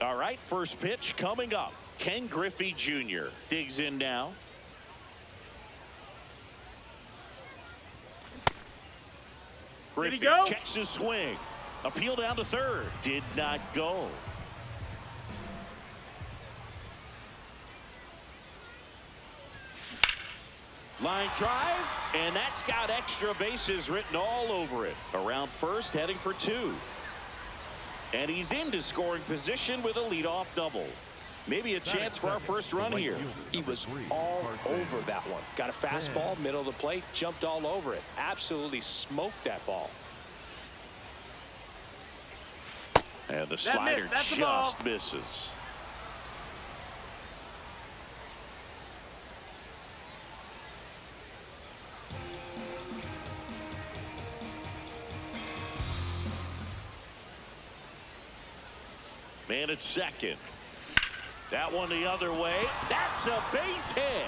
All right, first pitch coming up. Ken Griffey Jr. digs in now. Griffey checks his swing. Appeal down to third. Did not go. Line drive, and that's got extra bases written all over it. Around first, heading for two. And he's into scoring position with a leadoff double. Maybe a chance for our first run here. He was all over that one. Got a fastball, middle of the plate, jumped all over it. Absolutely smoked that ball. And the slider just misses. Man at second. That one the other way. That's a base hit.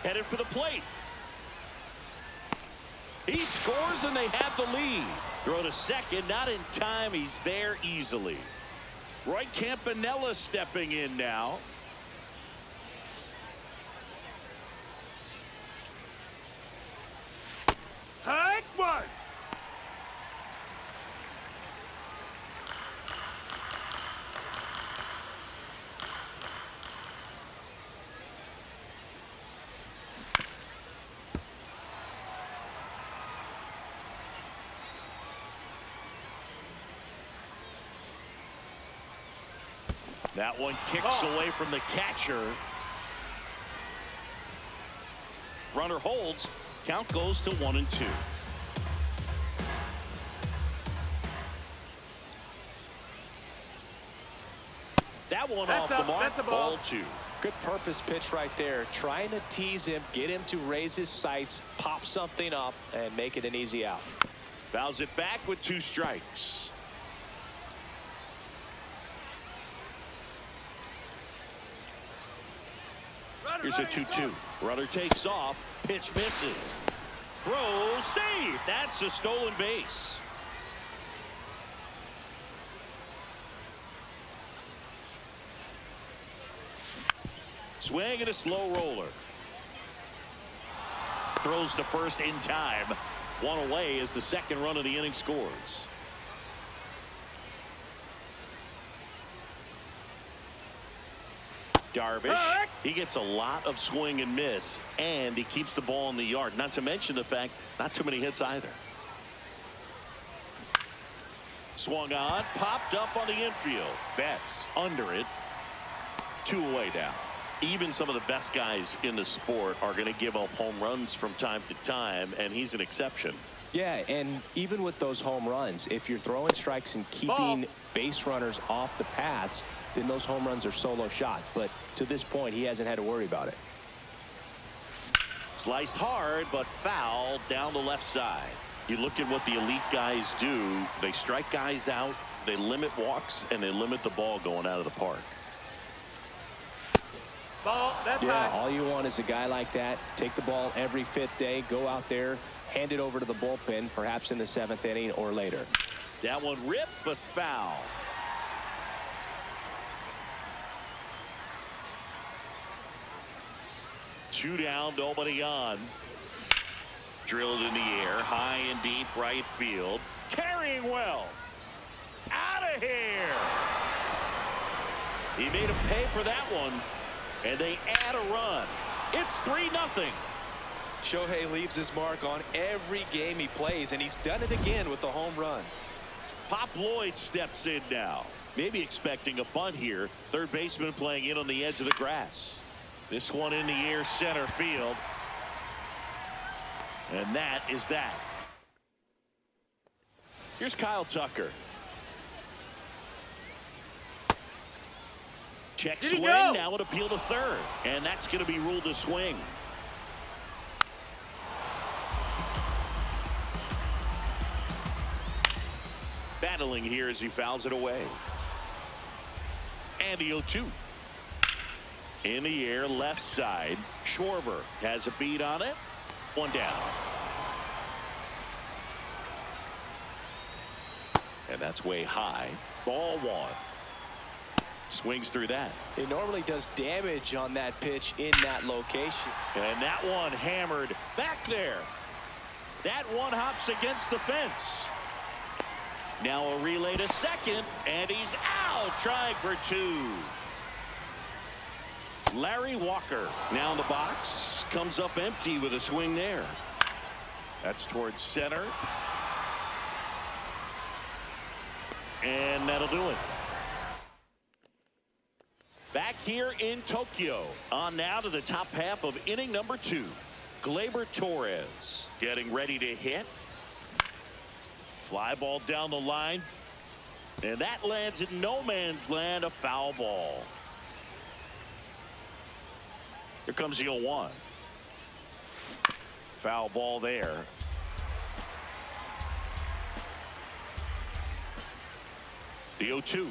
Headed for the plate. He scores and they have the lead. Throw to second, not in time. He's there easily. Roy Campanella stepping in now. Hard one. That one kicks away from the catcher. Runner holds. Count goes to 1-2. That one off the mark. Ball 2. Good purpose pitch right there. Trying to tease him, get him to raise his sights, pop something up, and make it an easy out. Fouls it back with 2 strikes. Here's a 2-2. Runner takes off. Pitch misses. Throw, save. That's a stolen base. Swing and a slow roller. Throws to first in time. One away as the second run of the inning scores. Darvish, he gets a lot of swing and miss, and he keeps the ball in the yard. Not to mention the fact, not too many hits either. Swung on, popped up on the infield. Betts under it. 2 away now. Even some of the best guys in the sport are going to give up home runs from time to time, and he's an exception. Yeah, and even with those home runs, if you're throwing strikes and keeping base runners off the paths, then those home runs are solo shots. But to this point, he hasn't had to worry about it. Sliced hard, but foul down the left side. You look at what the elite guys do. They strike guys out, they limit walks, and they limit the ball going out of the park. Yeah, all you want is a guy like that. Take the ball every 5th day, go out there, hand it over to the bullpen, perhaps in the 7th inning or later. That one ripped, but foul. Two down, nobody on. Drilled in the air, high and deep right field. Carrying well. Out of here. He made him pay for that one. And they add a run. It's 3-0. Shohei leaves his mark on every game he plays, and he's done it again with the home run. Pop Lloyd steps in now. Maybe expecting a bunt here. Third baseman playing in on the edge of the grass. This one in the air, center field. And that is that. Here's Kyle Tucker. Check swing, now an appeal to third. And that's going to be ruled a swing. Battling here as he fouls it away. And the 0-2. In the air, left side. Schwarber has a beat on it. One down. And that's way high. Ball 1. Swings through that. He normally does damage on that pitch in that location. And that one hammered back there. That one hops against the fence. Now a relay to second, and he's out, trying for 2. Larry Walker now in the box, comes up empty with a swing there. That's towards center. And that'll do it. Back here in Tokyo, on now to the top half of inning number 2. Gleyber Torres getting ready to hit. Fly ball down the line. And that lands in no man's land, a foul ball. Here comes the 0-1. Foul ball there. The 0-2.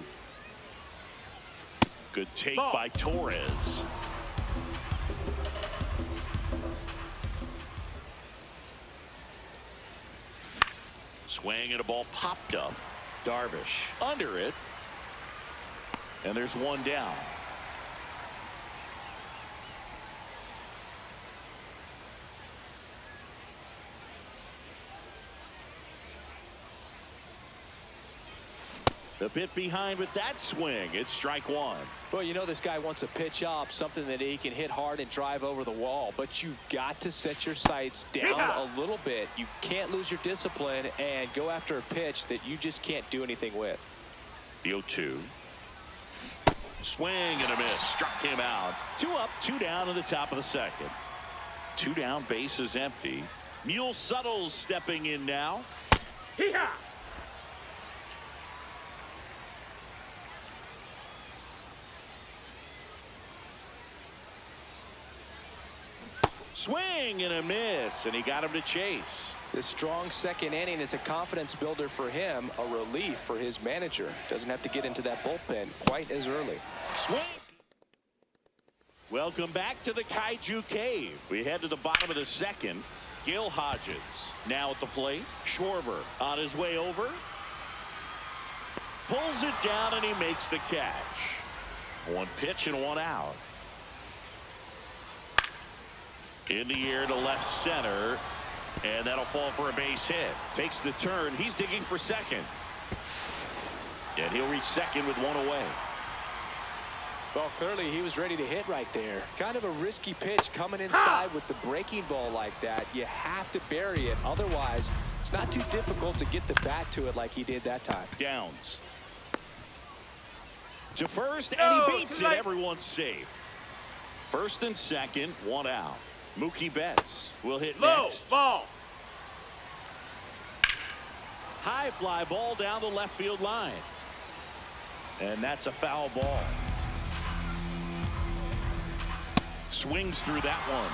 Good take by Torres. Swing and a ball popped up. Darvish under it. And there's one down. A bit behind with that swing. It's strike 1. Well, you know this guy wants a pitch up, something that he can hit hard and drive over the wall. But you've got to set your sights down a little bit. You can't lose your discipline and go after a pitch that you just can't do anything with. The 0-2. Swing and a miss. Struck him out. 2 up, 2 down in the top of the second. 2 down, base is empty. Mule Suttles stepping in now. Hee-haw! Swing and a miss, and he got him to chase. This strong second inning is a confidence builder for him, a relief for his manager. Doesn't have to get into that bullpen quite as early. Swing. Welcome back to the Kaiju Cave. We head to the bottom of the second. Gil Hodges now at the plate. Schwarber on his way over. Pulls it down, and he makes the catch. 1 pitch and 1 out. In the air to left center, and that'll fall for a base hit. Takes the turn. He's digging for second, and he'll reach second with 1 away. Well, clearly he was ready to hit right there. Kind of a risky pitch coming inside with the breaking ball like that. You have to bury it, otherwise it's not too difficult to get the bat to it like he did that time. Downs to first, and he beats it. Everyone's safe. First and second, 1 out. Mookie Betts will hit next. Ball. High fly ball down the left field line. And that's a foul ball. Swings through that one.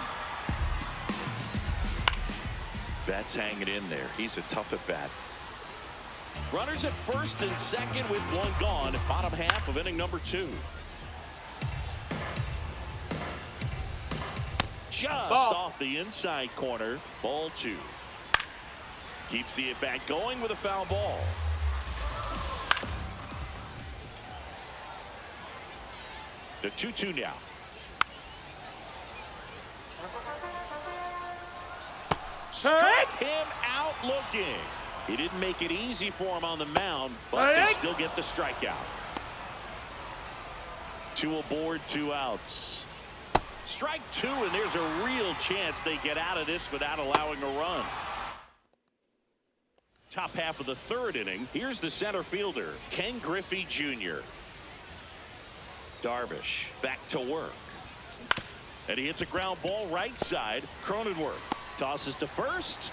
Betts hanging in there. He's a tough at bat. Runners at first and second with 1 gone. Bottom half of inning number 2. Just off the inside corner. Ball 2. Keeps the at bat going with a foul ball. The 2-2 now. Struck him out looking. He didn't make it easy for him on the mound, but they still get the strikeout. 2 aboard, 2 outs. Strike 2, and there's a real chance they get out of this without allowing a run. Top half of the 3rd inning. Here's the center fielder, Ken Griffey Jr. Darvish back to work. And he hits a ground ball right side. Cronenworth tosses to first.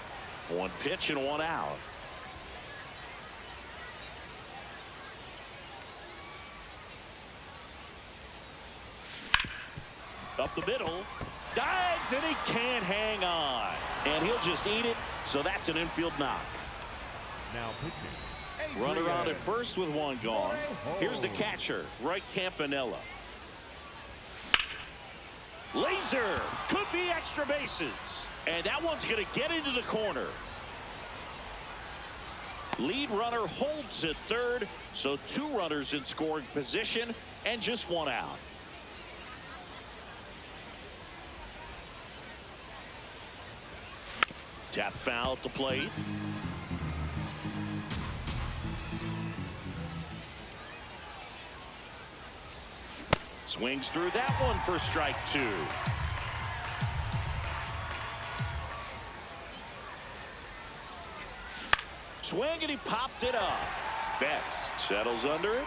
1 pitch and 1 out. Up the middle. Dives, and he can't hang on. And he'll just eat it. So that's an infield knock. Now pitching. Runner on at first with 1 gone. Here's the catcher, Roy Campanella. Laser. Could be extra bases. And that one's going to get into the corner. Lead runner holds at third. So 2 runners in scoring position. and just one out. Tap foul at the plate. Swings through that one for strike two. Swing, and he popped it up. Betts settles under it.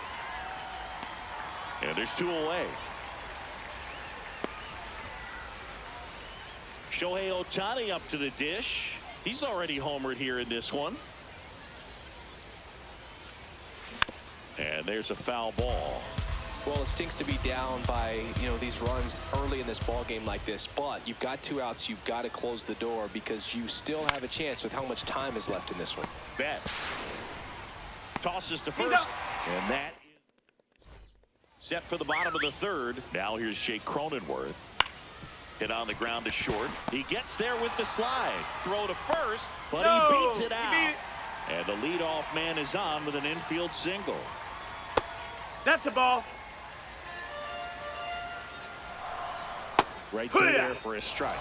And there's two away. Shohei Ohtani up to the dish. He's already homered here in this one. And there's a foul ball. Well, it stinks to be down by, these runs early in this ball game like this, but you've got two outs. You've got to close the door because you still have a chance with how much time is left in this one. Betts tosses to first, and that is set for the bottom of the third. Now here's Jake Cronenworth. Hit on the ground to short. He gets there with the slide. Throw to first, but he beats it out. And the leadoff man is on with an infield single. That's a ball. Right through there for a strike.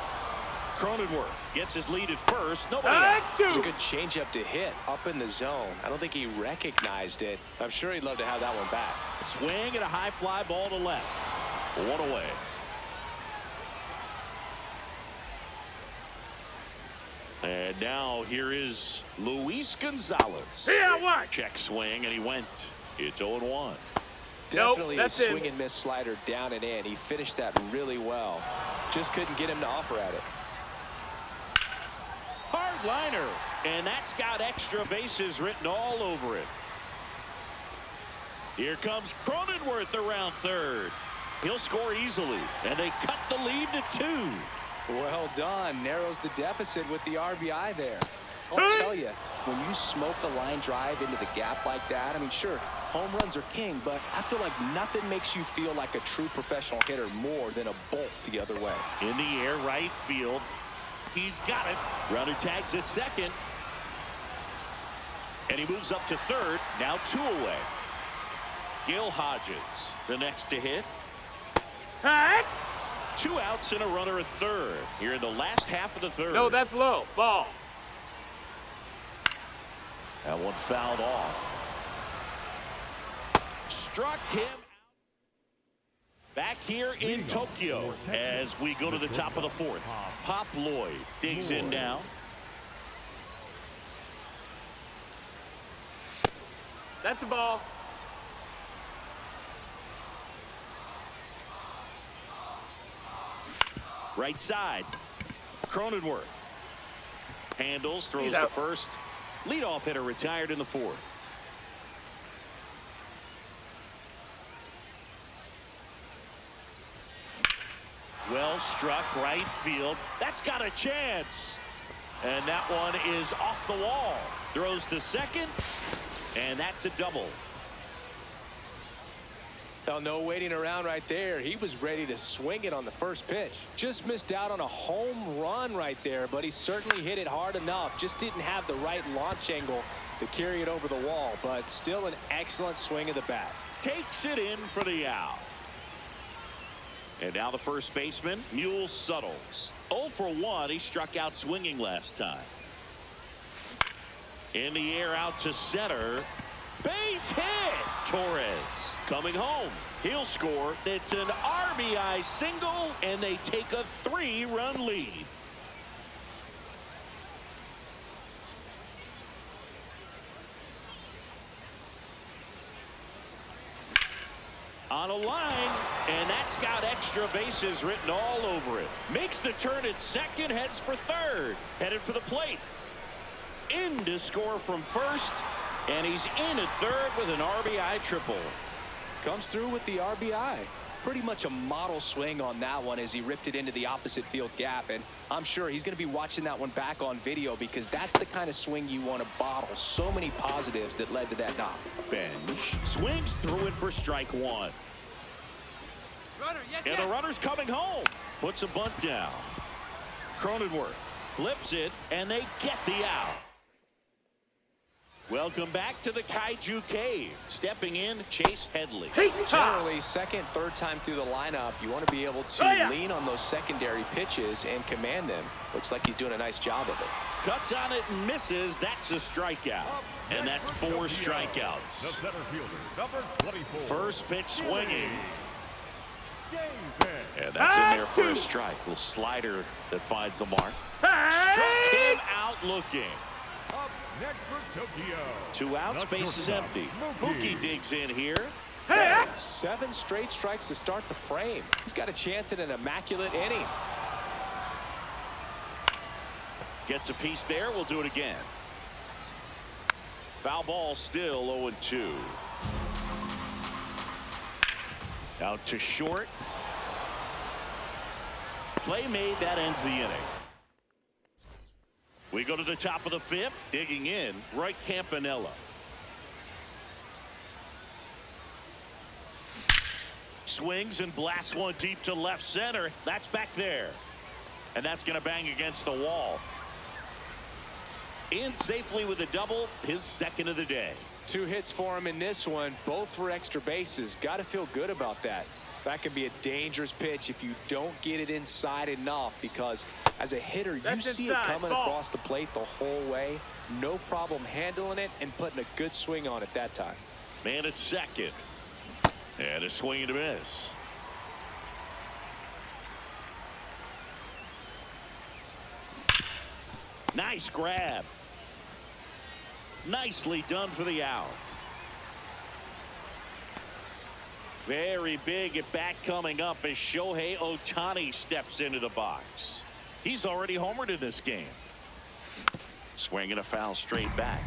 Cronenworth gets his lead at first. Nobody out. It's a good changeup to hit up in the zone. I don't think he recognized it. I'm sure he'd love to have that one back. Swing and a high fly ball to left. One away. And now here is Luis Gonzalez. Yeah, what? Check swing, and he went. It's 0-1. Definitely a that's swing in. and miss slider down and in. He finished that really well. Just couldn't get him to offer at it. Hard liner, and that's got extra bases written all over it. Here comes Cronenworth around third. He'll score easily, and they cut the lead to 2. Well done. Narrows the deficit with the RBI there. I'll tell you, when you smoke a line drive into the gap like that, I mean, sure, home runs are king, but I feel like nothing makes you feel like a true professional hitter more than a bolt the other way. In the air, right field. He's got it. Runner tags at second. And he moves up to third. Now 2 away. Gil Hodges, the next to hit. Hey! 2 outs and a runner at third. Here in the last half of the third. No, that's low. Ball. That one fouled off. Struck him out. Back here in Tokyo as we go to the top of the fourth. Pop Lloyd digs in now. That's a ball. Right side. Cronenworth handles, throws He's to out. first. Leadoff hitter retired in the fourth. Well struck, right field. That's got a chance. And that one is off the wall. Throws to second, and that's a double. Well, no waiting around right there. He was ready to swing it on the first pitch. Just missed out on a home run right there, but he certainly hit it hard enough. Just didn't have the right launch angle to carry it over the wall, but still an excellent swing of the bat. Takes it in for the out. And now the first baseman, Mule Suttles. 0 for 1. He struck out swinging last time. In the air out to center. Base hit. Torres coming home. He'll score. It's an RBI single, and they take a 3-run lead. On a line, and that's got extra bases written all over it. Makes the turn at second, heads for third. Headed for the plate. In to score from first, and he's in at third with an RBI triple. Comes through with the RBI. Pretty much a model swing on that one as he ripped it into the opposite field gap, and I'm sure he's going to be watching that one back on video because that's the kind of swing you want to bottle. So many positives that led to that knock. Bench swings through it for strike one. Runner, yes, And the runner's coming home. Puts a bunt down. Cronenworth flips it, and they get the out. Welcome back to the Kaiju Cave. Stepping in, Chase Headley. Generally, second, third time through the lineup, you want to be able to lean on those secondary pitches and command them. Looks like he's doing a nice job of it. Cuts on it and misses. That's a strikeout. And that's 4 strikeouts. The center fielder, number 24. First pitch swinging. David. And that's in there for a strike. Little slider that finds the mark. Struck him out looking. Up next for Tokyo. 2 outs, The base is shortstop, empty. Mookie. Mookie digs in here. 7 straight strikes to start the frame. He's got a chance at an immaculate inning. Gets a piece there. We'll do it again. Foul ball, still 0-2. Out to short. Play made. That ends the inning. We go to the top of the 5th. Digging in, Roy Campanella. Swings and blasts one deep to left center. That's back there. And that's going to bang against the wall. In safely with a double, his second of the day. 2 hits for him in this one, both for extra bases. Got to feel good about that. That can be a dangerous pitch if you don't get it inside enough, because as a hitter, you see it coming across the plate the whole way. No problem handling it and putting a good swing on it that time. Man at second. And a swing and a miss. Nice grab. Nicely done for the out. Very big at bat coming up as Shohei Ohtani steps into the box. He's already homered in this game. Swinging a foul straight back.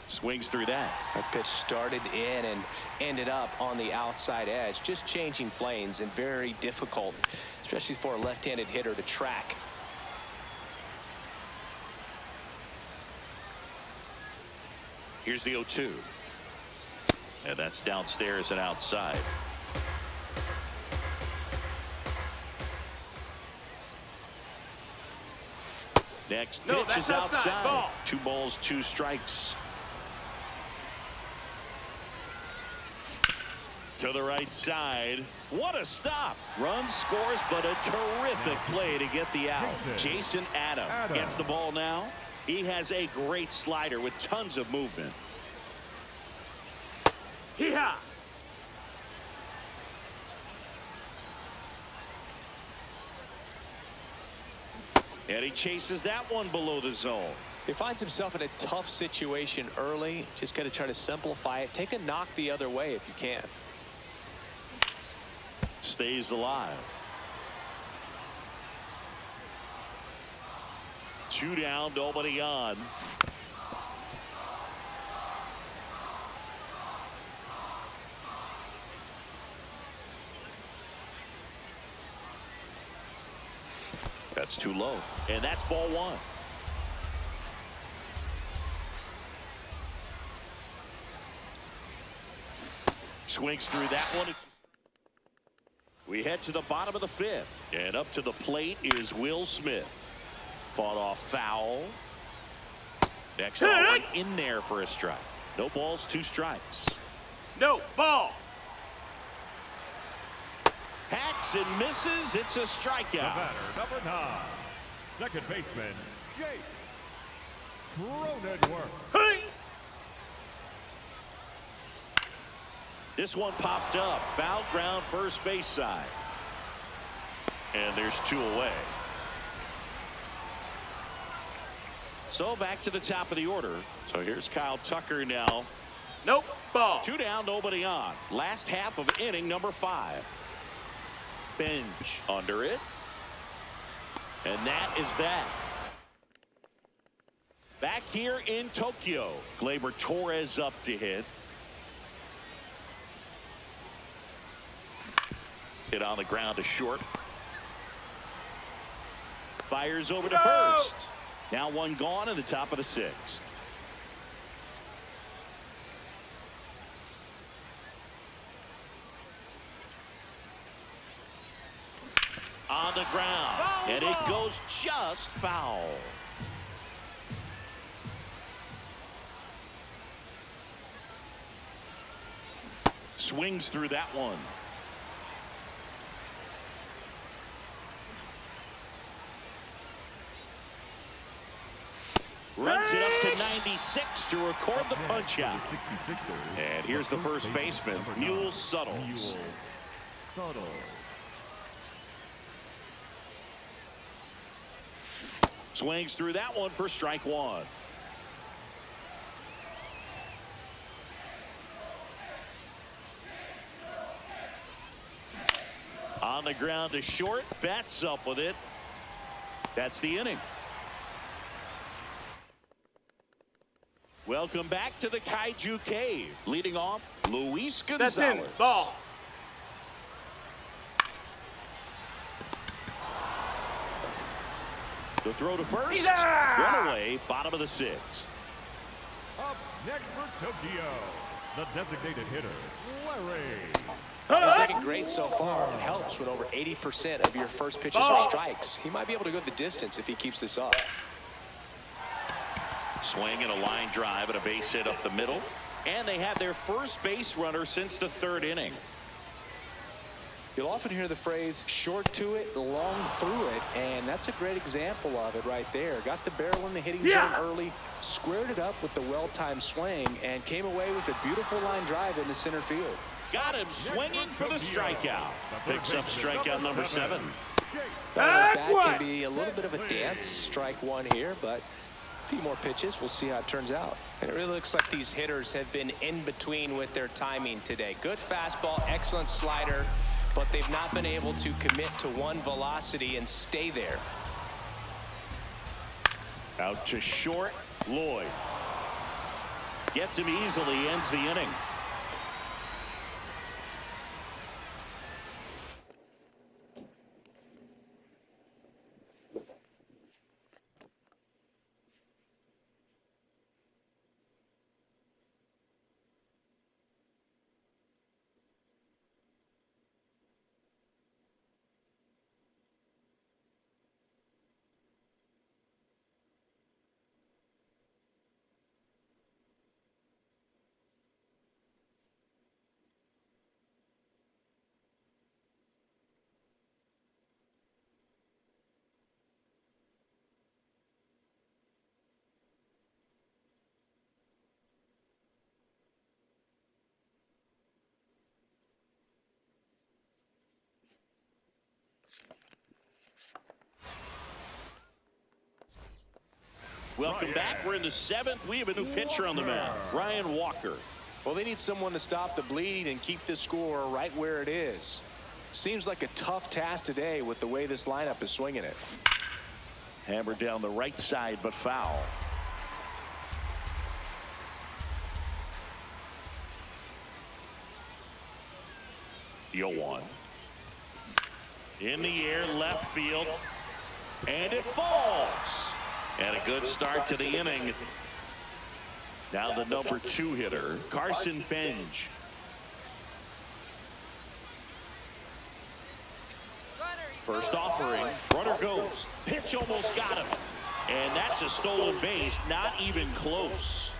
Swings through that. That pitch started in and ended up on the outside edge. Just changing planes and very difficult, especially for a left-handed hitter to track. Here's the 0-2. And that's downstairs and outside. Next pitch is outside. Ball. 2 balls, 2 strikes. To the right side. What a stop. Run scores, but a terrific play to get the out. Jason Adam gets the ball now. He has a great slider with tons of movement. Hee-haw. And he chases that one below the zone. He finds himself in a tough situation early. Just got to try to simplify it. Take a knock the other way if you can. Stays alive. 2 down, nobody on. That's too low. And that's ball 1. Swings through that one. We head to the bottom of the 5th. And up to the plate is Will Smith. Fought off foul. Next offering in there for a strike. No balls, 2 strikes. No ball. Hacks and misses. It's a The strikeout. batter, number 9. Second baseman, Jake Cronenworth. Hey. This one popped up. Foul ground first base side. And there's 2 away. So back to the top of the order. So here's Kyle Tucker now. Nope. Ball. 2 down, nobody on. Last half of inning number 5. Bench under it. And that is that. Back here in Tokyo. Gleyber Torres up to hit. Hit on the ground to short. Fires over to first. Now 1 gone in the top of the 6th. On the ground. And it goes just foul. Swings through that one. Runs it up to 96 to record the punch out. And here's the first baseman, Mule Suttles. Swings through that one for strike one. On the ground to short, bats up with it. That's the inning. Welcome back to the Kaiju Cave. Leading off, Luis Gonzalez. That's in. Ball. The throw to first. Run away, bottom of the sixth. Up next for Tokyo, the designated hitter, He's Larry. looking great so far. It helps when over 80% of your first pitches are strikes. He might be able to go the distance if he keeps this up. Swing and a line drive and a base hit up the middle. And they have their first base runner since the third inning. You'll often hear the phrase short to it, long through it, and that's a great example of it right there. Got the barrel in the hitting zone early, squared it up with the well-timed swing, and came away with a beautiful line drive into center field. Got him swinging for the strikeout. Picks up strikeout number 7. That can be a little bit of a dance. Strike one here, but a few more pitches. We'll see how it turns out. And it really looks like these hitters have been in between with their timing today. Good fastball, excellent slider, but they've not been able to commit to one velocity and stay there. Out to short, Lloyd. Gets him easily, ends the inning. Welcome back. We're in the 7th. We have a new pitcher on the mound, Ryan Walker. Well, they need someone to stop the bleeding and keep the score right where it is. Seems like a tough task today with the way this lineup is swinging it. Hammered down the right side, but foul. Yoan. In the air, left field. And it falls. And a good start to the inning. Now the number 2 hitter, Carson Benj. First offering, runner goes. Pitch almost got him. And that's a stolen base, not even close.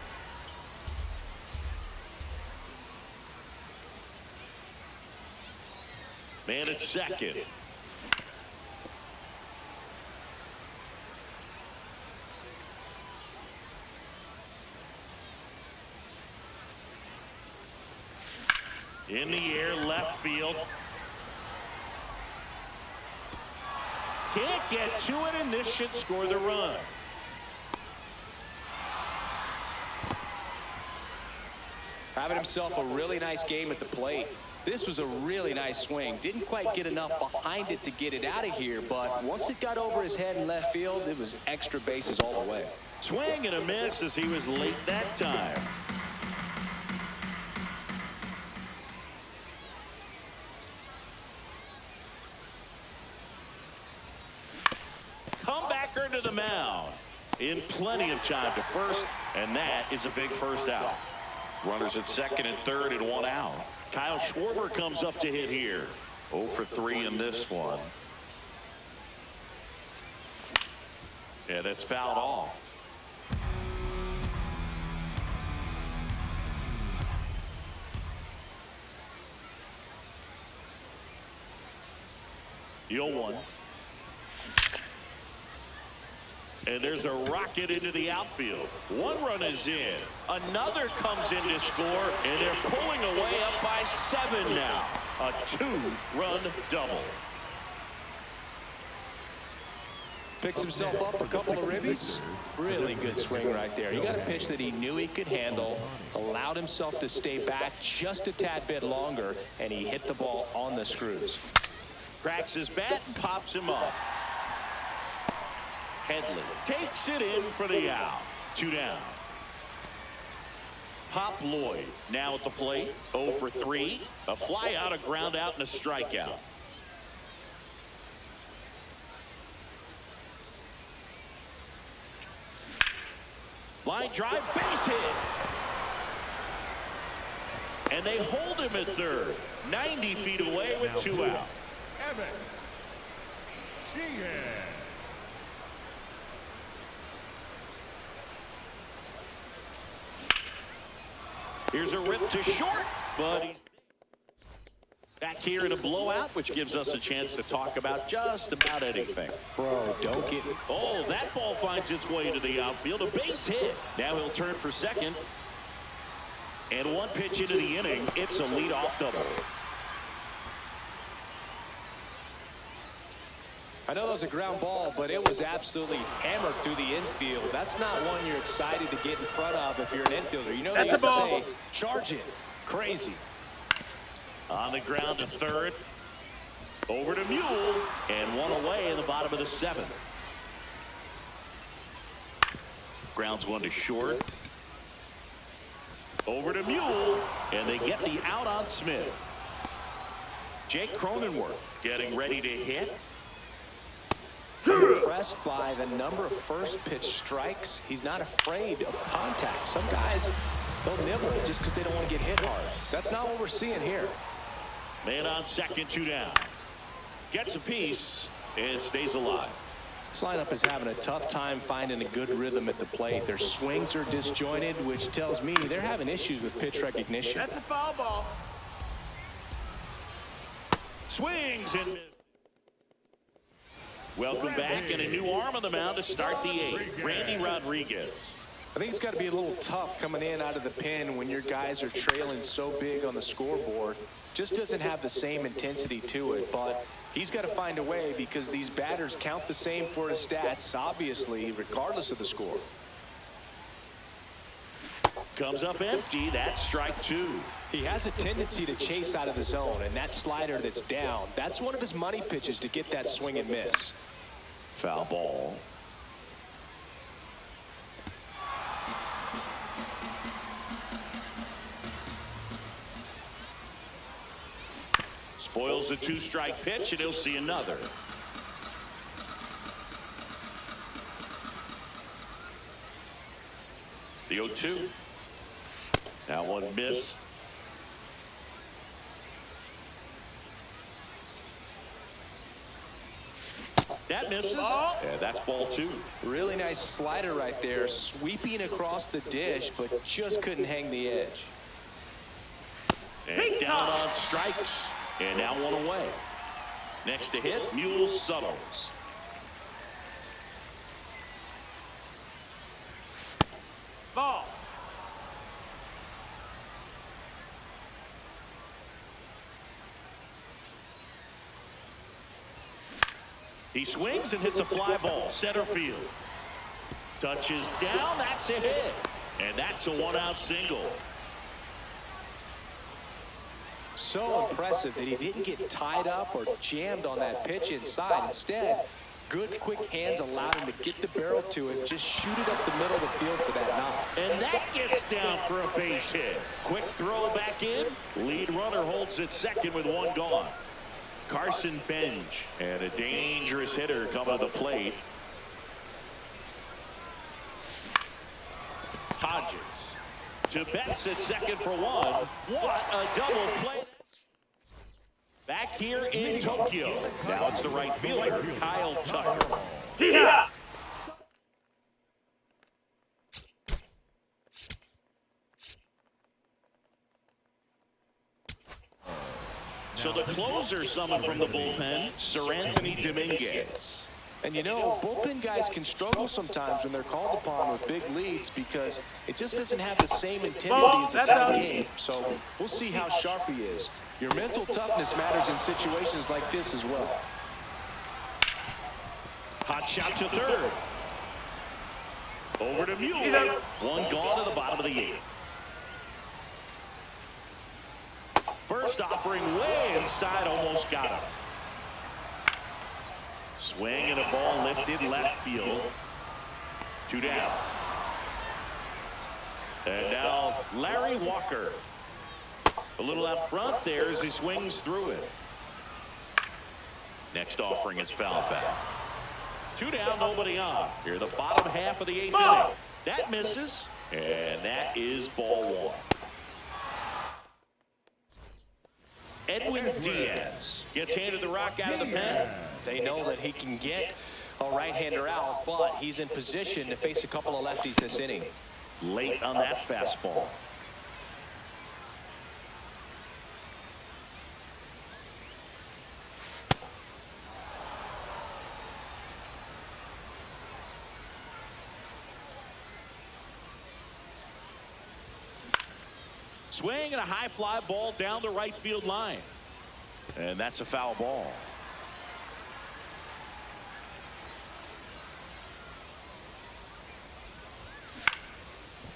Man at second. In the air, left field. Can't get to it, and this should score the run. Having himself a really nice game at the plate. This was a really nice swing. Didn't quite get enough behind it to get it out of here, but once it got over his head in left field, it was extra bases all the way. Swing and a miss as he was late that time. Comebacker to the mound. In plenty of time to first, and that is a big first out. Runners at second and third and 1 out. Kyle Schwarber comes up to hit here. 0 for 3 in this one. Yeah, that's fouled off. The 0-1. And there's a rocket into the outfield. One run is in. Another comes in to score, and they're pulling away up by 7 now. A 2-run double. Picks himself up a couple of ribbies. Really good swing right there. He got a pitch that he knew he could handle, allowed himself to stay back just a tad bit longer, and he hit the ball on the screws. Cracks his bat and pops him up. Headley takes it in for the out. 2 down. Pop Lloyd now at the plate. 0 for 3. A fly out, a ground out, and a strikeout. Line drive, base hit. And they hold him at third. 90 feet away with 2 out. Evan Sheehan. Here's a rip to short, but he's back here in a blowout, which gives us a chance to talk about just about anything. Bro, don't get it. Oh, that ball finds its way to the outfield. A base hit. Now he'll turn for second. And 1 pitch into the inning, it's a leadoff double. I know that was a ground ball, but it was absolutely hammered through the infield. That's not one you're excited to get in front of if you're an infielder. You know they used to say, charge it. Crazy. On the ground to third. Over to Mule. And 1 away in the bottom of the 7th. Grounds 1 to short. Over to Mule. And they get the out on Smith. Jake Cronenworth getting ready to hit. I'm impressed by the number of first pitch strikes. He's not afraid of contact. Some guys, they'll nibble it just because they don't want to get hit hard. That's not what we're seeing here. Man on second, 2 down. Gets a piece and stays alive. This lineup is having a tough time finding a good rhythm at the plate. Their swings are disjointed, which tells me they're having issues with pitch recognition. That's a foul ball. Swings and misses. Welcome back, and a new arm on the mound to start the 8th. Randy Rodriguez. I think it's got to be a little tough coming in out of the pen when your guys are trailing so big on the scoreboard. Just doesn't have the same intensity to it, but he's got to find a way because these batters count the same for his stats, obviously, regardless of the score. Comes up empty. That's strike 2. He has a tendency to chase out of the zone, and that slider that's down, that's one of his money pitches to get that swing and miss. Foul ball. Spoils the 2-strike pitch, and he'll see another. The 0-2. That one missed. That misses. Yeah, that's ball 2. Really nice slider right there, sweeping across the dish, but just couldn't hang the edge. And down on strikes. And now 1 away. Next to hit, Mule Suttles. Ball. He swings and hits a fly ball, center field. Touches down, that's a hit. And that's a 1-out single. So impressive that he didn't get tied up or jammed on that pitch inside. Instead, good quick hands allowed him to get the barrel to it, just shoot it up the middle of the field for that knock. And that gets down for a base hit. Quick throw back in. Lead runner holds at second with 1 gone. Carson Benj, and a dangerous hitter coming to the plate. Hodges to Betts at second for 1. What a double play. Back here in Tokyo. Now it's the right fielder, Kyle Tucker. Yeah. So the closer summoned from the bullpen, Sir Anthony Dominguez. And you know, bullpen guys can struggle sometimes when they're called upon with big leads because it just doesn't have the same intensity as a tight game. So we'll see how sharp he is. Your mental toughness matters in situations like this as well. Hot shot to third. Over to Mueller. One gone to the bottom of the eighth. First offering way inside, almost got him. Swing and a ball lifted left field. 2 down. And now Larry Walker. A little out front there as he swings through it. Next offering is fouled back. 2 down, nobody on. Here, the bottom half of the 8th inning. That misses, and that is ball 1. Edwin Diaz gets handed the rock out of the pen. They know that he can get a right-hander out, but he's in position to face a couple of lefties this inning. Late on that fastball. Swing and a high fly ball down the right field line. And that's a foul ball.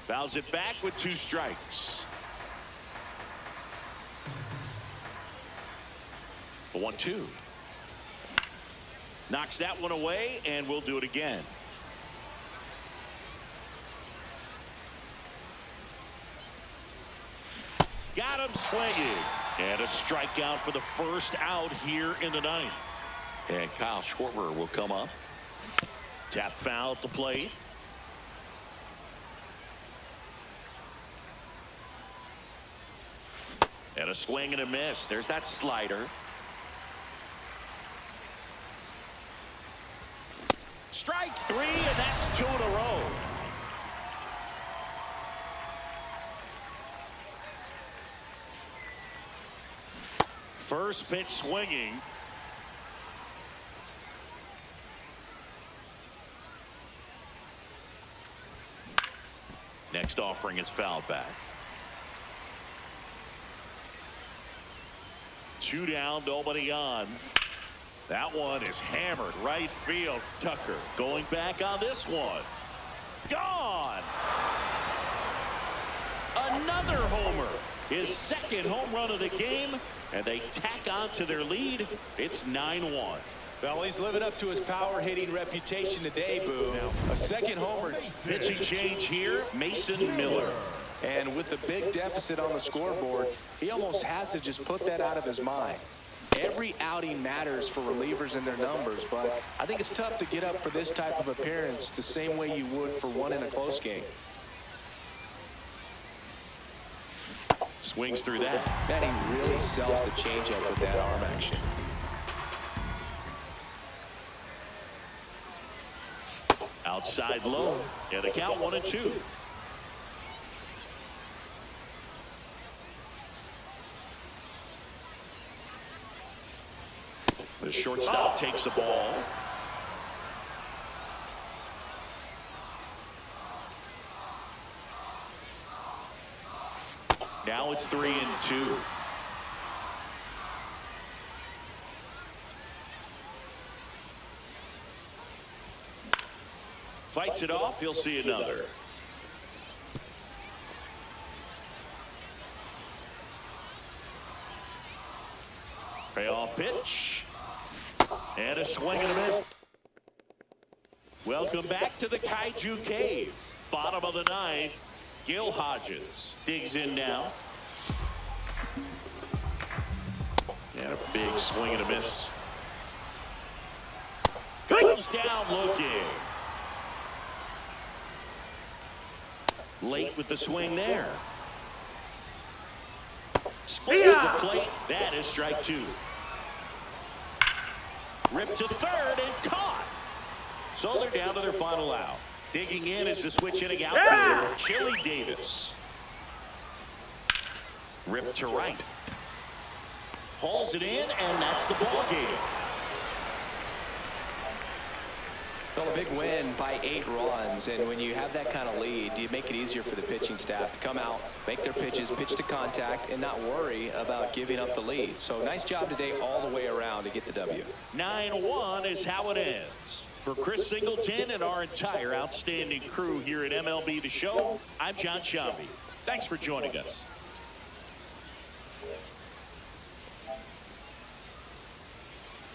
Fouls it back with 2 strikes. The 1-2. Knocks that one away, and we'll do it again. Got him swinging. And a strikeout for the first out here in the 9th. And Kyle Schwarber will come up. Tap foul at the plate. And a swing and a miss. There's that slider. Strike 3, and that's 2 in a row. First pitch swinging. Next offering is fouled back. 2 down, nobody on. That one is hammered right field. Tucker going back on this one. Gone. Another homer. His 2nd home run of the game. And they tack on to their lead. It's 9-1. Well, he's living up to his power hitting reputation today, Boo. A 2nd homer. Pitching change here, Mason Miller. And with the big deficit on the scoreboard, he almost has to just put that out of his mind. Every outing matters for relievers and their numbers, but I think it's tough to get up for this type of appearance the same way you would for one in a close game. Swings through that. Man, he really sells the changeup with that arm action. Outside low. And the count 1-2. The shortstop takes the ball. Now it's 3-2. Fights it off. He'll see another. Payoff pitch. And a swing and a miss. Welcome back to the Kaiju Cave. Bottom of the 9th. Gil Hodges digs in now. And a big swing and a miss. Goes down looking. Late with the swing there. Splits the plate. That is strike 2. Ripped to third and caught. So they're down to their final out. Digging in is the switch hitting outfielder, Chili Davis. Ripped to right. Hauls it in, and that's the ball game. Well, a big win by 8 runs, and when you have that kind of lead, you make it easier for the pitching staff to come out, make their pitches, pitch to contact, and not worry about giving up the lead. So nice job today all the way around to get the W. 9-1 is how it ends. For Chris Singleton and our entire outstanding crew here at MLB The Show, I'm John Shambi. Thanks for joining us.